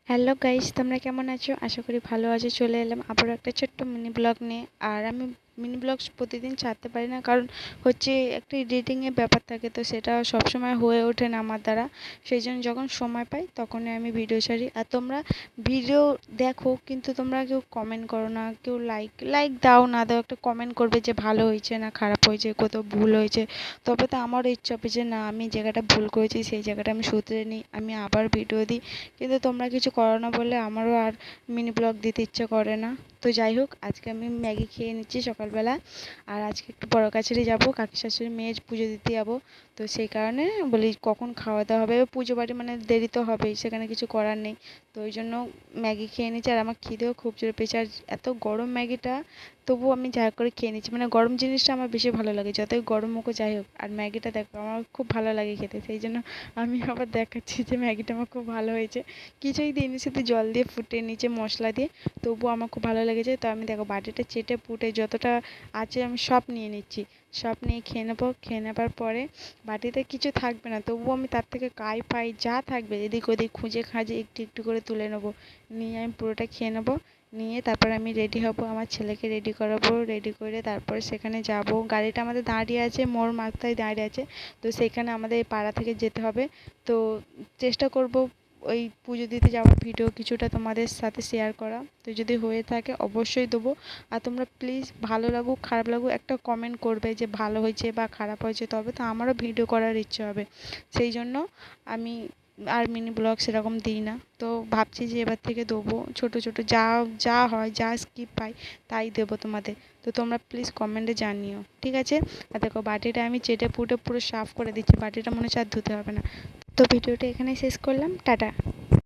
Hello guys, তোমরা কেমন আছো? আশা করি ভালো আছো। চলে এলাম আবারও একটা ছোট্ট মিনি ব্লগ নিয়ে। আর আমি মিনি ব্লগ প্রতিদিন ছাড়তে পারি না, কারণ হচ্ছে একটা এডিটিংয়ের ব্যাপার থাকে, তো সেটা সবসময় হয়ে ওঠে না আমার দ্বারা। সেই জন্য যখন সময় পাই তখনই আমি ভিডিও ছাড়ি। আর তোমরা ভিডিও দেখো, কিন্তু তোমরা কেউ কমেন্ট করো না, কেউ লাইক লাইক দাও না দাও, একটা কমেন্ট করবে যে ভালো হয়েছে না খারাপ হয়েছে, কোথাও ভুল হয়েছে। তবে তো আমারও ইচ্ছা হবে যে না, আমি জায়গাটা ভুল করেছি সেই জায়গাটা আমি শুধরে নিই, আমি আবার ভিডিও দিই। কিন্তু তোমরা কিছু করো না বলে আমারও আর মিনি ব্লগ দিতে ইচ্ছে করে না। তো যাই হোক, আজকে আমি ম্যাগি খেয়ে নিচ্ছি সকালবেলা। আর আজকে একটু বড় কাছারি যাবো, কাকি শাশুড়ি মেয়ের পুজো দিতে যাবো। তো সেই কারণে বলি কখন খাওয়া দাওয়া হবে, পুজো বাড়ি মানে দেরি তো হবেই, সেখানে কিছু করার নেই। তো ওই জন্য ম্যাগি খেয়ে নিচ্ছি। আর আমার খিদেও খুব জোরে পেয়েছে, আর এত গরম ম্যাগিটা, তবুও আমি যা করে খেয়ে নিচ্ছি। মানে গরম জিনিসটা আমার বেশি ভালো লাগে, যতই গরম হোক যাই হোক। আর ম্যাগিটা দেখো আমার খুব ভালো লাগে খেতে, সেই জন্য আমি আবার দেখাচ্ছি যে ম্যাগিটা আমার খুব ভালো হয়েছে। কিছুই দিইনি, শুধু জল দিয়ে ফুটিয়ে নিচে মশলা দিয়ে, তবুও আমার খুব ভালো লেগেছে। তো আমি দেখো বাটিটা চেটে পুটে যতটা আছে আমি সব নিয়ে নিচ্ছি। সব নিয়ে খেয়ে নেবো। খেয়ে নেবার পরে বাটিতে কিছু থাকবে না, তবুও আমি তার থেকে কাই ফাই যা থাকবে এদিক ওদিক খুঁজে খাজে একটু একটু করে তুলে নেবো। নিয়ে আমি পুরোটা খেয়ে নেবো। নিয়ে তারপর আমি রেডি হব, আমার ছেলেকে রেডি করাবো। রেডি করে তারপর সেখানে যাব। গাড়িটা আমাদের দাঁড়িয়ে আছে, মোড় মাথায় দাঁড়িয়ে আছে। তো সেখানে আমাদের এই পাড়া থেকে যেতে হবে। তো চেষ্টা করব ওই পুজো দিতে যাওয়ার ভিডিও কিছুটা তোমাদের সাথে শেয়ার করা। তো যদি হয়ে থাকে অবশ্যই দেবো। আর তোমরা প্লিজ ভালো লাগুক খারাপ লাগুক একটা কমেন্ট করবে যে ভালো হয়েছে বা খারাপ হয়েছে, তবে তো আমারও ভিডিও করার ইচ্ছে হবে। সেই জন্য আমি আর মিনি ব্লগ সেরকম দিই না। তো ভাবছি যে এবার থেকে দেবো, ছোটো ছোটো যা যা হয়, যা স্কিপ পাই তাই দেবো তোমাদের। তো তোমরা প্লিজ কমেন্টে জানিও, ঠিক আছে? আর দেখো বাটিটা আমি চেটে পুটে পুরো সাফ করে দিচ্ছি, বাটিটা মনে হচ্ছে আর ধুতে হবে না। তো ভিডিওটা এখানেই শেষ করলাম, টাটা।